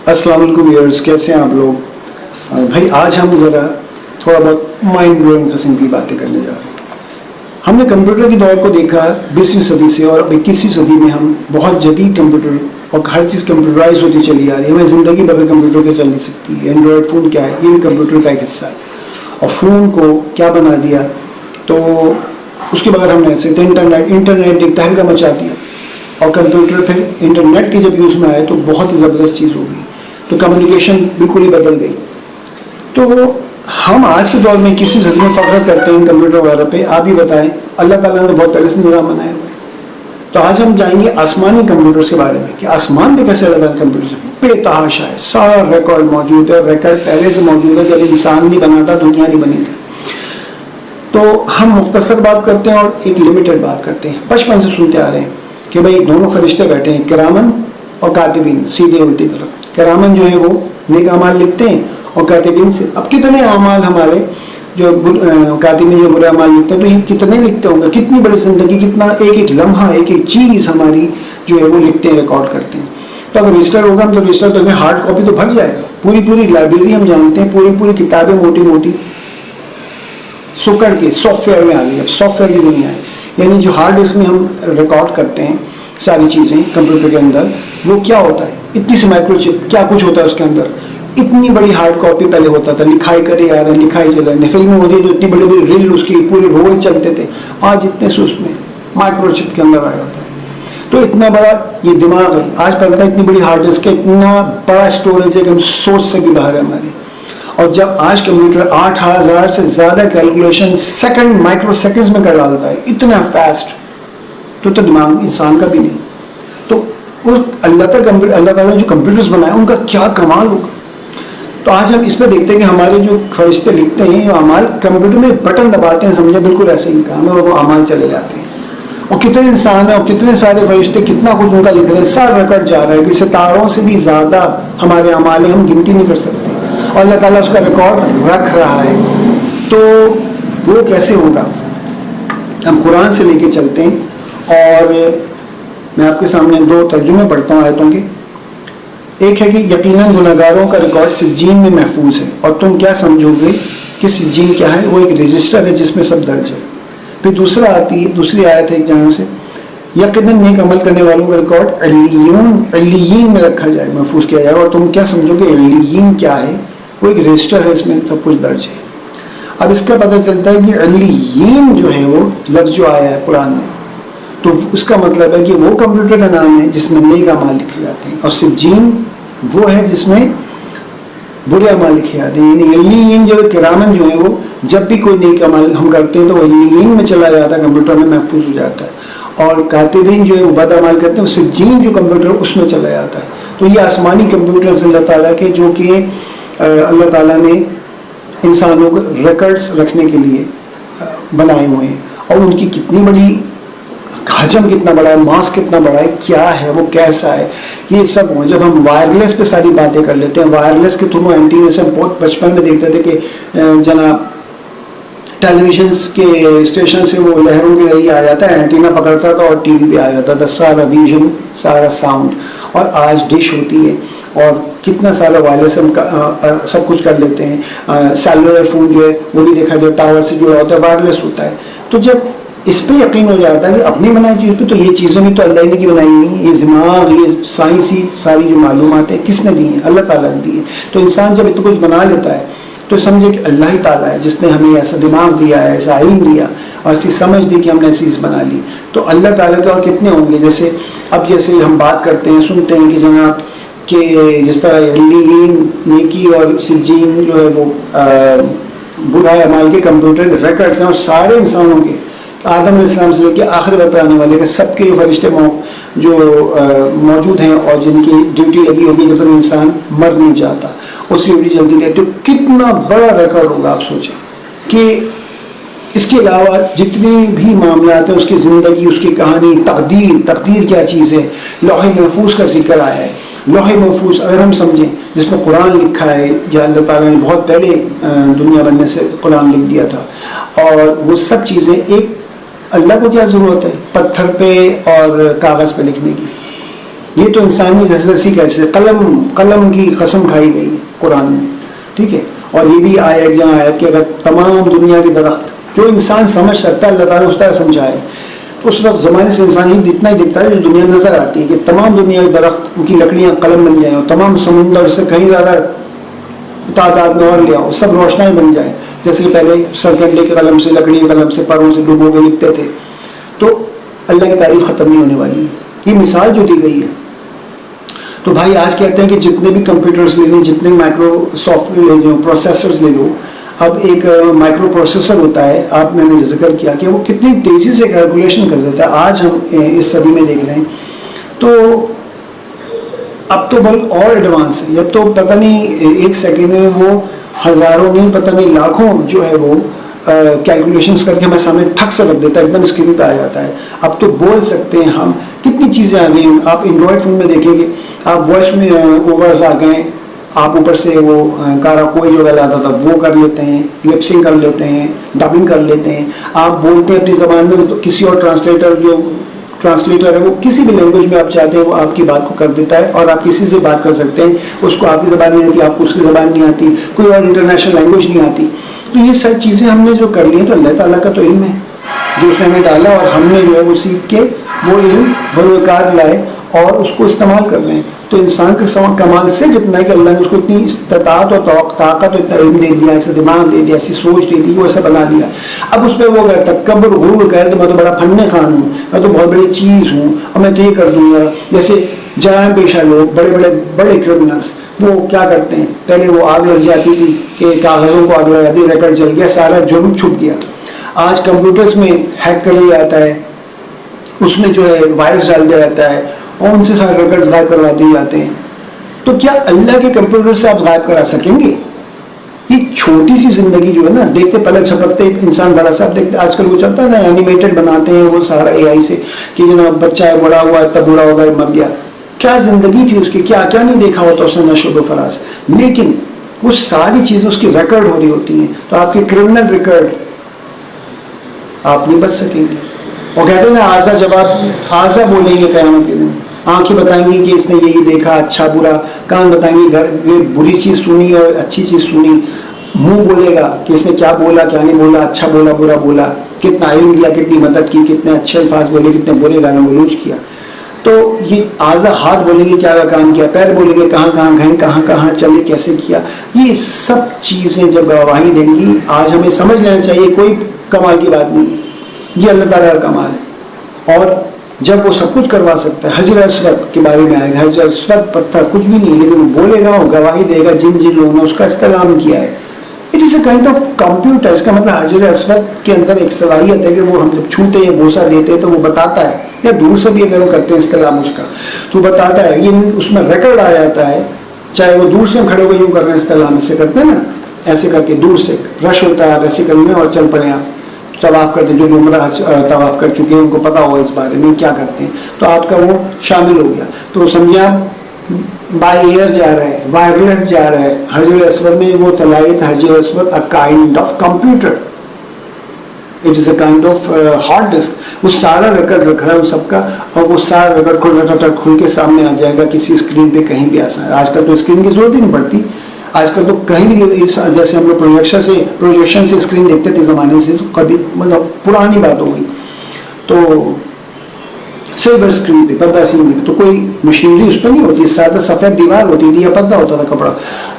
السلام علیکم ویئرز، کیسے ہیں آپ لوگ؟ بھائی آج ہم ذرا تھوڑا بہت مائنڈ بلوئنگ قسم کی باتیں کرنے جا رہے ہیں۔ ہم نے کمپیوٹر کی دور کو دیکھا 20ویں صدی سے، اور 21ویں صدی میں ہم بہت جدید کمپیوٹر اور ہر چیز کمپیوٹرائز ہوتی چلی آ رہی ہے۔ ہمیں زندگی بغیر کمپیوٹر کے چل نہیں سکتی۔ اینڈرائڈ فون کیا ہے؟ یہ بھی کمپیوٹر کا ایک حصہ ہے۔ اور فون کو کیا بنا دیا، تو اس کے بعد ہم نے ایسے انٹرنیٹ ایک تہلکہ مچا دیا، اور کمپیوٹر پھر انٹرنیٹ کی جب یوز میں آئے تو بہت ہی زبردست چیز ہو گئی، تو کمیونیکیشن بالکل ہی بدل گئی۔ تو ہم آج کے دور میں کسی صدی میں فخر کرتے ہیں کمپیوٹر وغیرہ پہ۔ آپ ہی بتائیں، اللہ تعالیٰ نے بہت پہلے سے نظام بنائے ہوئے ہیں۔ تو آج ہم جائیں گے آسمانی کمپیوٹرز کے بارے میں کہ آسمان پہ کیسے اللہ تعالیٰ کمپیوٹر سے بے تحاشا ہے، سارا ریکارڈ موجود ہے، اور ریکارڈ پہلے سے موجود ہے، جب انسان نہیں بنا تھا، دنیا نہیں بنی تھی۔ تو ہم مختصر بات کرتے ہیں اور ایک لمیٹڈ بات کرتے ہیں۔ بچپن سے سنتے آ رہے ہیں کہ بھائی دونوں فرشتے بیٹھے ہیں، کرامن اور کاتبین، سیدھے الٹی طرف۔ کرامن جو ہے وہ نیک اعمال لکھتے ہیں، اور کاتبین سے اب کتنے اعمال ہمارے جو کاتبین جو برے اعمال لکھتے ہیں، تو یہ کتنے لکھتے ہوں گے؟ کتنی بڑی زندگی، کتنا ایک ایک لمحہ، ایک ایک چیز ہماری جو ہے وہ لکھتے ہیں، ریکارڈ کرتے ہیں۔ تو اگر رجسٹر ہوگا تو رجسٹر تو ہمیں ہارڈ کاپی تو بھر جائے گا، پوری لائبریری ہم جانتے ہیں، پوری کتابیں موٹی موٹی سکڑ کے سافٹ ویئر میں آ گئی۔ اب سافٹ ویئر کی دنیا ہے، یعنی جو ہارڈ ڈسک میں ہم ریکارڈ کرتے ہیں ساری چیزیں کمپیوٹر کے اندر، وہ کیا ہوتا ہے؟ اتنی سی مائکرو چپ، کیا کچھ ہوتا ہے اس کے اندر؟ اتنی بڑی ہارڈ کاپی پہلے ہوتا تھا، لکھائی کرے آ رہے ہیں، لکھائی چل رہے ہیں، فلمیں ہوتی تو اتنی بڑی بڑی ریل، اس کی پورے رول چلتے تھے۔ آج اتنے سے اس میں مائکرو چپ کے اندر آ جاتا ہے۔ تو اتنا بڑا یہ دماغ ہے، آج پتہ ہے اتنی بڑی ہارڈ ڈسک ہے، اتنا بڑا اسٹوریج ہے کہ ہم سوچ سے بھی باہر ہے ہماری۔ اور جب آج کمپیوٹر 8000 سے زیادہ کیلکولیشن سیکنڈ، مائکرو سیکنڈز میں کر ڈالتا ہے، اتنا فاسٹ، تو دماغ انسان کا بھی نہیں۔ تو اللہ تعالیٰ نے جو کمپیوٹرز بنائے ان کا کیا کمال ہوگا۔ تو آج ہم اس پہ دیکھتے ہیں کہ ہمارے جو فرشتے لکھتے ہیں، ہمارے کمپیوٹر میں بٹن دباتے ہیں، سمجھے بالکل ایسے ہی کام ہے، وہ اعمال چلے جاتے ہیں۔ اور کتنے انسان ہیں اور کتنے سارے فرشتے، کتنا کچھ ان کا لکھ رہے ہیں، سارا ریکارڈ جا رہا ہے کہ ستاروں سے بھی زیادہ ہمارے اعمال ہیں، ہم گنتی نہیں کر سکتے، اور اللہ تعالیٰ اس کا ریکارڈ رکھ رہا ہے۔ تو وہ کیسے ہوگا؟ ہم قرآن سے لے کے چلتے ہیں، اور میں آپ کے سامنے دو ترجمے پڑھتا ہوں آیتوں کے۔ ایک ہے کہ یقیناً گناہگاروں کا ریکارڈ سجین میں محفوظ ہے، اور تم کیا سمجھو گے کہ سجین کیا ہے؟ وہ ایک رجسٹر ہے جس میں سب درج ہے۔ پھر دوسری آیت ہے ایک جہاں سے، یقیناً نیک عمل کرنے والوں کا ریکارڈ علیین میں رکھا جائے، محفوظ کیا جائے، اور تم کیا سمجھو گے علیین کیا ہے؟ وہ ایک رجسٹر ہے، اس میں سب کچھ درج ہے۔ اب اس کا پتہ چلتا ہے کہ علیین جو ہے وہ لفظ جو آیا ہے قرآن میں، تو اس کا مطلب ہے کہ وہ کمپیوٹر کا نام ہے جس میں نیک اعمال لکھے جاتے ہیں، اور سجین وہ ہے جس میں برے اعمال لکھے جاتے ہیں۔ یعنی علیین جو کرامن جو ہے وہ جب بھی کوئی نیک عمل ہم کرتے ہیں تو وہ علیین میں چلا جاتا ہے، کمپیوٹر میں محفوظ ہو جاتا ہے، اور کاتبین جو ہے وہ بد اعمال کرتے ہیں، وہ سجین جو کمپیوٹر اس میں چلا جاتا ہے۔ تو یہ آسمانی کمپیوٹرز اللہ تعالیٰ کے، جو کہ اللہ تعالیٰ نے انسانوں کو ریکارڈز رکھنے کے لیے بنائے ہوئے ہیں، اور ان کی کتنی بڑی حجم، کتنا بڑا ہے، ماس کتنا بڑا ہے، کیا ہے وہ، کیسا ہے، یہ سب ہو۔ جب ہم وائرلیس پہ ساری باتیں کر لیتے ہیں، وائرلیس کے تھرو اینٹینا سے، بہت بچپن میں دیکھتے تھے کہ جناب ٹیلی ویژنس کے اسٹیشن سے وہ لہروں کے ذریعے آ جاتا ہے، اینٹینا پکڑتا تھا اور ٹی وی پہ آ جاتا تھا، سارا ویژن، سارا ساؤنڈ۔ اور آج ڈش ہوتی ہے، اور کتنا سارا وائرلیس ہم سب کچھ کر لیتے ہیں۔ سیلولر فون جو ہے وہ بھی دیکھا جائے ٹاور سے جڑا ہوتا ہے، وائرلیس ہوتا ہے۔ تو جب اس پہ یقین ہو جاتا ہے کہ اپنی بنائی چیز پہ، تو یہ چیزیں بھی تو اللہ نے کی بنائی ہوئی، یہ دماغ، یہ سائنسی ساری جو معلومات ہیں کس نے دی ہیں؟ اللہ تعالیٰ نے دی ہے۔ تو انسان جب اتنا کچھ بنا لیتا ہے تو سمجھے کہ اللہ ہی تعالیٰ ہے جس نے ہمیں ایسا دماغ دیا ہے، ایسا علم دیا، اور ایسی سمجھ دی کہ ہم نے ایسی چیز بنا لی۔ تو اللہ تعالیٰ کے اور کتنے ہوں گے؟ جیسے ہم بات کرتے ہیں، سنتے ہیں کہ جناب کہ جس طرح علیین نیکی اور سجین جو ہے وہ برائے اعمال کے کمپیوٹر ریکارڈز ہیں، اور سارے انسانوں کے، آدم علیہ السلام سے لے کے آخر وقت آنے والے کے سب کے جو فرشتے جو موجود ہیں، اور جن کی ڈیوٹی لگی ہوگی جب تک انسان مر نہیں جاتا، اس کی ڈیوٹی چلتی رہتی، تو کتنا بڑا ریکارڈ ہوگا۔ آپ سوچیں کہ اس کے علاوہ جتنی بھی معاملات ہیں، اس کی زندگی، اس کی کہانی، تقدیر کیا چیز ہے، لوح محفوظ کا ذکر آیا ہے۔ لوح محفوظ اگر ہم سمجھیں، جس میں قرآن لکھا ہے، جو اللہ تعالیٰ نے بہت پہلے دنیا بننے سے قرآن لکھ دیا تھا، اور وہ سب چیزیں ایک اللہ کو کیا ضرورت ہے پتھر پہ اور کاغذ پہ لکھنے کی؟ یہ تو انسانی جیسے کیسے قلم کی قسم کھائی گئی قرآن میں، ٹھیک ہے. اور یہ بھی آیت جہاں آیت کہ اگر تمام دنیا کے درخت جو انسان سمجھ سکتا ہے اللہ تعالیٰ اس طرح سمجھائے، تو اس وقت زمانے سے انسان ہی اتنا ہی دکھتا ہے جو دنیا نظر آتی ہے کہ تمام دنیا کے درخت کی لکڑیاں قلم بن جائیں اور تمام سمندر سے کہیں زیادہ تعداد میں اور لے آؤ، سب روشنائی بن جائے، جیسے کہ پہلے سرکنڈے کے قلم سے، لکڑی کے قلم سے، پروں سے ڈوبو کے لکھتے تھے. تو اللہ کی تعریف ختم نہیں ہونے والی ہے. یہ مثال جو دی گئی ہے. تو بھائی آج کہتے ہیں کہ جتنے بھی کمپیوٹرز لے لیں، جتنے مائکرو سافٹ ویئر لے لو، پروسیسرز لے لو، اب ایک مائکرو پروسیسر ہوتا ہے، آپ میں نے ذکر کیا کہ وہ کتنی تیزی سے کیلکولیشن کر دیتا ہے. آج ہم اس صدی میں دیکھ رہے ہیں تو اب تو بہت اور ایڈوانس ہے. اب تو پتہ نہیں ایک سیکنڈ میں وہ ہزاروں نہیں پتہ نہیں لاکھوں جو ہے وہ کیلکولیشنس کر کے ہمیں سامنے ٹھک سے رکھ دیتا ہے، ایک دم اسکرین پہ آ جاتا ہے. اب تو بول سکتے ہیں ہم، کتنی چیزیں آ گئی ہیں. آپ اینڈرائڈ فون میں دیکھیں گے، آپ وائس میں اوورز آ گئے، آپ اوپر سے وہ کارا کوئی جو لاتا تھا وہ کر لیتے ہیں، لپسنگ کر لیتے ہیں، ڈبنگ کر لیتے ہیں. آپ بولتے ہیں اپنی زبان میں تو کسی اور ٹرانسلیٹر ہے وہ کسی بھی لینگویج میں آپ چاہتے ہیں وہ آپ کی بات کو کر دیتا ہے، اور آپ کسی سے بات کر سکتے ہیں. اس کو آپ کی زبان نہیں آتی، آپ کو اس کی زبان نہیں آتی، کوئی اور انٹرنیشنل لینگویج نہیں آتی. تو یہ ساری چیزیں ہم نے جو کر لی ہیں تو اللہ تعالیٰ کا تو علم ہے جو اس نے ہمیں ڈالا، اور ہم نے جو ہے وہ سیکھ کے وہ علم بروکار لائے اور اس کو استعمال کر رہے ہیں. تو انسان کے کمال صرف اتنا ہے کہ اللہ نے اس کو اتنی استطاعت اور طاقت اور اتنا علم دے دیا، ایسا دماغ دے دیا، ایسی سوچ دے دی، وہ ایسا بنا لیا. اب اس پہ وہ تکبر غرور کہے تو میں تو بڑا فن خان ہوں، میں تو بہت بڑی چیز ہوں اور میں تو یہ کر دوں گا. جیسے جرائم پیشہ لوگ، بڑے کرمنلس، وہ کیا کرتے ہیں، پہلے وہ آگ لگ جاتی تھی کہ کاغذوں کو آگ لگا دی، ریکارڈ جل گیا، سارا جرم چھپ گیا. آج کمپیوٹرز میں ہیک کر لیا جاتا ہے، اس میں جو ہے وائرس ڈال دیا جاتا ہے اور ان سے سارے ریکارڈز غائب کروا دیے جاتے ہیں. تو کیا اللہ کے کمپیوٹر سے آپ غائب کرا سکیں گے؟ یہ چھوٹی سی زندگی جو ہے نا، دیکھتے پلک جھپکتے انسان بڑا سا، دیکھتے آج کل وہ چلتا ہے نا اینیمیٹڈ بناتے ہیں وہ سارا اے آئی سے کہ جناب بچہ ہے بڑا ہوا اتنا بوڑھا ہوگا مر گیا. کیا زندگی تھی اس کی، کیا کیا نہیں دیکھا ہوتا اس نے نشو و فراز. لیکن وہ ساری چیزیں اس کی ریکارڈ ہو رہی ہوتی ہیں. تو آپ کی کرمنل ریکارڈ آپ نہیں بچ سکیں گے. وہ کہتے ہیں نا آزا، جب آپ آزا بولیں گے قیامت کے دن، آنکھیں بتائیں گی کہ اس نے یہی دیکھا اچھا برا، کان بتائیں گے یہ بری چیز سنی اور اچھی چیز سنی، منہ بولے گا کہ اس نے کیا بولا کیا نہیں بولا، اچھا بولا برا بولا، کتنا علم دیا، کتنی مدد کی، کتنے اچھے الفاظ بولے، کتنے برے گانے گلوچ کیا. تو یہ اعضا، ہاتھ بولیں گے کیا کام کیا، پیر بولیں گے کہاں کہاں گئے، کہاں کہاں چلے، کیسے کیا. یہ سب چیزیں جب گواہی دیں گی، آج ہمیں سمجھ لینا چاہیے کوئی کمال کی بات نہیں ہے، یہ اللہ تعالیٰ کا کمال ہے. اور جب وہ سب کچھ کروا سکتا ہے، حجر اسود کے بارے میں آئے گا، حجر اسود پتھر کچھ بھی نہیں، لیکن وہ بولے گا، وہ گواہی دے گا، جن لوگوں نے اس کا استعلام کیا ہے. It is a kind of computer. اس کا مطلب حجر اسود کے اندر ایک صلاحیت ہے کہ وہ ہم جب چھوتے ہیں بوسہ دیتے ہیں تو وہ بتاتا ہے، یا دور سے بھی اگر ہم کرتے ہیں استعلام اس کا تو بتاتا ہے. یہ اس میں ریکارڈ آ جاتا ہے، چاہے وہ دور سے ہم کھڑے ہو کے یوں کر رہے ہیں، استعلام ایسے کرتے ہیں نا، ایسے کر کے دور سے رش ہوتا ہے، آپ ایسے کر لیں اور چل پڑیں. آپ طواف کرتے ہیں، جو عمرہ طواف کر چکے ہیں ان کو پتا ہوگا اس بارے میں کیا کرتے ہیں، تو آپ کا وہ شامل ہو گیا. تو سمجھے آپ بائی ایئر جا رہا ہے، وائرلیس جا رہا ہے. حجر اسود میں وہ صلاحیت، حجر اسود اے kind of computer, it is a kind of hard disk. وہ سارا ریکارڈ رکھ رہا ہے ان سب کا، اور وہ سارا ریکارڈ کھل کے سامنے آ جائے گا کسی اسکرین پہ کہیں بھی آسان. آج کل تو اسکرین کی ضرورت ہی نہیں پڑتی، آج کل تو کہیں بھی جیسے ہم لوگ پروجیکشن سے اسکرین دیکھتے تھے زمانے سے، کبھی مطلب پرانی بات ہو گئی. تو سلور اسکرین پہ، پردہ اسکرین پہ، تو کوئی مشینری اس پہ نہیں ہوتی، سادہ سفید دیوار ہوتی تھی یا پردہ ہوتا تھا کپڑا.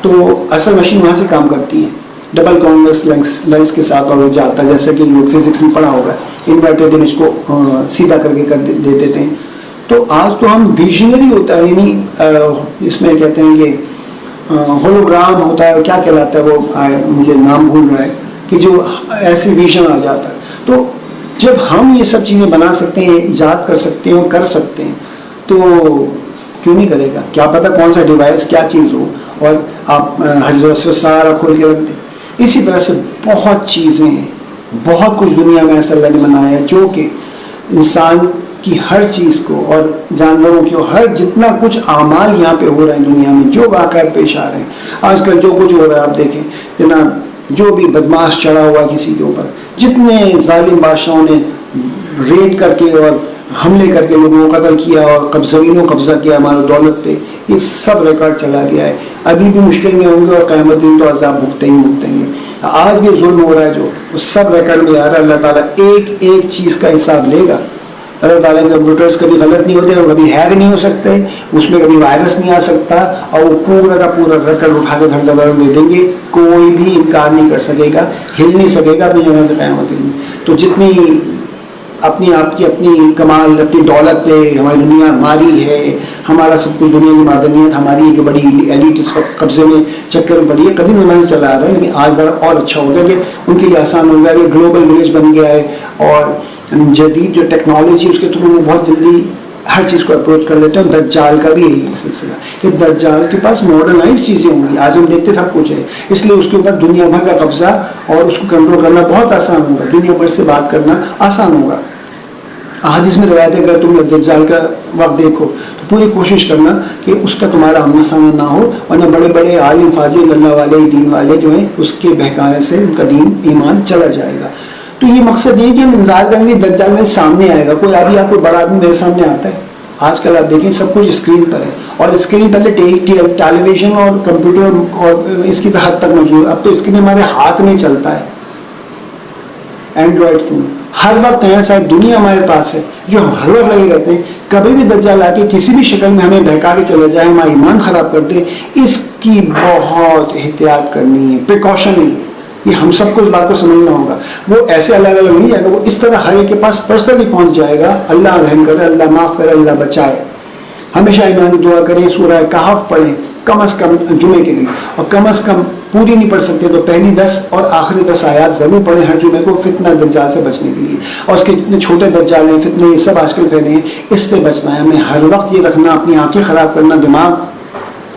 تو اصل مشین وہاں سے کام کرتی ہے ڈبل کانویکس لینس کے ساتھ، اور وہ جاتا ہے جیسے کہ لوگ فزکس میں پڑھا ہوگا، انورٹیڈ امیج کو سیدھا کر کے دے دیتے ہیں. تو آج تو ہم ویژنری ہوتا ہے، یعنی اس میں کہتے ہیں کہ ہولوگرام ہوتا ہے، کیا کہلاتا ہے وہ مجھے نام بھول رہا ہے، کہ جو ایسی ویژن آ جاتا ہے. تو جب ہم یہ سب چیزیں بنا سکتے ہیں، ایجاد کر سکتے ہیں اور کر سکتے ہیں، تو کیوں نہیں کرے گا. کیا پتہ کون سا ڈیوائس کیا چیز ہو اور آپ حجر اسود سارا کھول کے رکھ دیں. اسی طرح سے بہت چیزیں ہیں، بہت کچھ دنیا میں ایسا اللہ نے بنایا ہے جو کہ انسان کی ہر چیز کو اور جانوروں کی ہر جتنا کچھ اعمال یہاں پہ ہو رہے ہیں دنیا میں، جو واقعات پیش آ رہے ہیں آج کل، جو کچھ ہو رہا ہے آپ دیکھیں جناب، جو بھی بدماش چڑھا ہوا کسی کے اوپر، جتنے ظالم بادشاہوں نے ریڈ کر کے اور حملے کر کے لوگوں کو قتل کیا اور زمینوں قبضہ کیا ہمارے دولت پہ، یہ سب ریکارڈ چلا گیا ہے. ابھی بھی مشکل میں ہوں گے اور قیامت دن تو عذاب بھگتیں گے. آج بھی ظلم ہو رہا ہے جو، وہ سب ریکارڈ میں آ رہا ہے. اللہ تعالیٰ ایک ایک چیز کا حساب لے گا. اللہ تعالیٰ کے کمپیوٹرز کبھی غلط نہیں ہوتے، کبھی ہیک نہیں ہو سکتے، اس میں کبھی وائرس نہیں آ سکتا، اور وہ پورا کا پورا ریکارڈ اٹھا کے گھر دوبارہ دے دیں گے. کوئی بھی انکار نہیں کر سکے گا، ہل نہیں سکے گا اپنی جگہ سے قیامت دن. تو جتنی اپنی آپ کی اپنی کمال، اپنی دولت پہ ہماری دنیا ہماری ہے، ہمارا سب کچھ دنیا کی معدنیت ہماری ہے، جو بڑی ایلیٹ اس وقت قبضے میں چکر میں پڑی ہے، کبھی زمانے سے چلا آ رہا ہے. لیکن آج ذرا اور اچھا ہو گیا کہ ان کے لیے آسان ہو گیا کہ گلوبل ولیج بن گیا ہے، اور جدید جو ٹیکنالوجی اس کے تھرو وہ بہت جلدی ہر چیز کو اپروچ کر لیتے ہیں. دجال کا بھی یہی سلسلہ کہ دجال کے پاس ماڈرنائز چیزیں ہوں گی. آج ہم دیکھتے سب کچھ ہے، اس لیے اس کے اوپر دنیا بھر کا قبضہ اور اس کو کنٹرول کرنا بہت آسان ہوگا، دنیا بھر سے بات کرنا آسان ہوگا. حدیث میں روایت ہے، اگر تم دجال کا وقت دیکھو تو پوری کوشش کرنا کہ اس کا تمہارا آمنا سامنا نہ ہو، ورنہ بڑے بڑے عالم فاضل اللہ والے دین والے جو ہیں اس کے بہکانے سے ان کا دین ایمان چلا جائے گا. تو یہ مقصد یہ کہ ہم انتظار کریں گے دجال میں سامنے آئے گا. کوئی ابھی آپ کو بڑا آدمی میرے سامنے آتا ہے؟ آج کل آپ دیکھیں سب کچھ اسکرین پر ہے، اور اسکرین پہلے ٹیلی ویژن اور کمپیوٹر اور اس کی حد تک موجود ہے. اب تو اسکرین ہمارے ہاتھ میں چلتا ہے، اینڈرائڈ فون ہر وقت نیا سا دنیا ہمارے پاس ہے جو ہم ہر وقت لگے رہتے ہیں. کبھی بھی دجال آ کے کسی بھی شکل میں ہمیں بہکا کے چلا جائے، ہمارا ایمان خراب کر دے، اس کی بہت احتیاط کرنی ہے، پریکاشن ہے. یہ ہم سب کو اس بات کو سمجھنا ہوگا. وہ ایسے الگ الگ نہیں جائے گا، وہ اس طرح ہر ایک کے پاس پرسنلی پہنچ جائے گا. اللہ رحم کرے، اللہ معاف کرے، اللہ بچائے. ہمیشہ ایمان کی دعا کریں، سورہ کہف پڑھیں کم از کم جمعے کے دن، اور کم از کم پوری نہیں پڑھ سکتے تو پہلی 10 اور آخری 10 آیات ضرور پڑھیں ہر جمعے کو، فتنہ دجال سے بچنے کے لیے. اور اس کے جتنے چھوٹے دجال ہیں، فتنے، یہ سب آج کل پھیلے ہیں، اس سے بچنا ہے. ہمیں ہر وقت یہ رکھنا، اپنی آنکھیں خراب کرنا، دماغ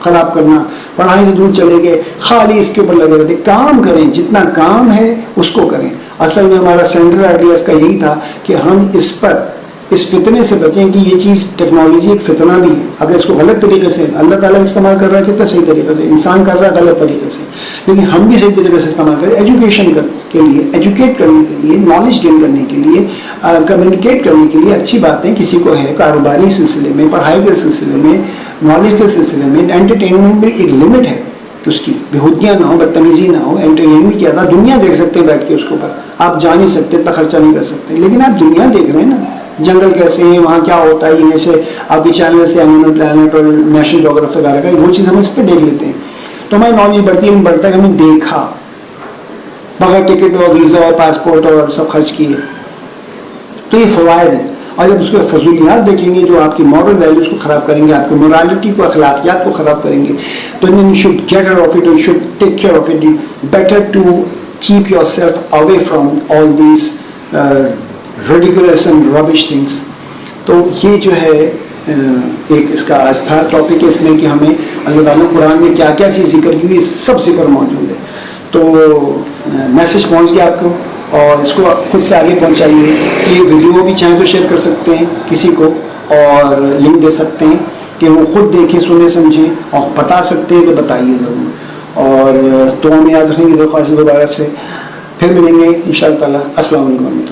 خراب کرنا، پڑھائی سے دور چلے گئے، خالی اس کے اوپر لگے رہتے. کام کریں، جتنا کام ہے اس کو کریں. اصل میں ہمارا سینٹرل آئیڈیا اس کا یہی تھا کہ ہم اس فتنے سے بچیں کہ یہ چیز ٹیکنالوجی ایک فتنہ بھی ہے. اگر اس کو غلط طریقے سے اللہ تعالیٰ استعمال کر رہا ہے، کتنا صحیح طریقے سے، انسان کر رہا ہے غلط طریقے سے، لیکن ہم بھی صحیح طریقے سے استعمال کریں. ایجوکیشن کے لیے، ایجوکیٹ کرنے کے لیے، نالج گین کرنے کے لیے، کمیونیکیٹ کرنے کے لیے اچھی باتیں کسی کو ہے، کاروباری سلسلے میں، پڑھائی کے سلسلے میں، نالج کے سلسلے میں. انٹرٹینمنٹ میں ایک لمٹ ہے اس کی، بےحودگیاں نہ ہو، بدتمیزی نہ ہو. انٹرٹینمنٹ کیا تھا، دنیا دیکھ سکتے ہیں بیٹھ کے اس کے اوپر، آپ جا نہیں سکتے، اتنا خرچہ نہیں کر سکتے، لیکن آپ دنیا دیکھ رہے ہیں نا، جنگل کیسے ہیں، وہاں کیا ہوتا ہے. یہ سے آپ کے چینل سے اینیمل پلانٹ اور نیشنل جیوگرافی وغیرہ کا وہ چیز ہم اس پہ دیکھ لیتے ہیں تو ہماری نالج بڑھتی ہے. بڑھتا ہے کہ ہم نے دیکھا بغیر ٹکٹ اور ویزا اور پاسپورٹ اور سب خرچ کیے. تو یہ فوائد ہیں. اور جب اس کو فضولیات دیکھیں گے جو آپ کی مورل ویلیوز کو خراب کریں گے، آپ کی مورالٹی کو، اخلاقیات کو خراب کریں گے، تو you should get out of it, you should take care of it. Better to keep yourself away from all these ridiculous and rubbish things. تو یہ جو ہے ایک اس کا آج تھا ٹاپک ہے اس میں کہ ہمیں اللہ تعالیٰ قرآن میں کیا کیا چیز ذکر کی ہوئی، سب ذکر موجود ہے. تو میسج پہنچ گیا آپ کو، اور اس کو خود سے آگے پہنچائیے. یہ ویڈیو بھی چاہیں تو شیئر کر سکتے ہیں کسی کو، اور لنک دے سکتے ہیں کہ وہ خود دیکھیں، سنیں، سمجھیں، اور بتا سکتے ہیں تو بتائیے ضرور. اور تو ہمیں یاد رکھنے کی درخواست دوبارہ سے پھر ملیں گے انشاءاللہ تعالیٰ. السلام علیکم.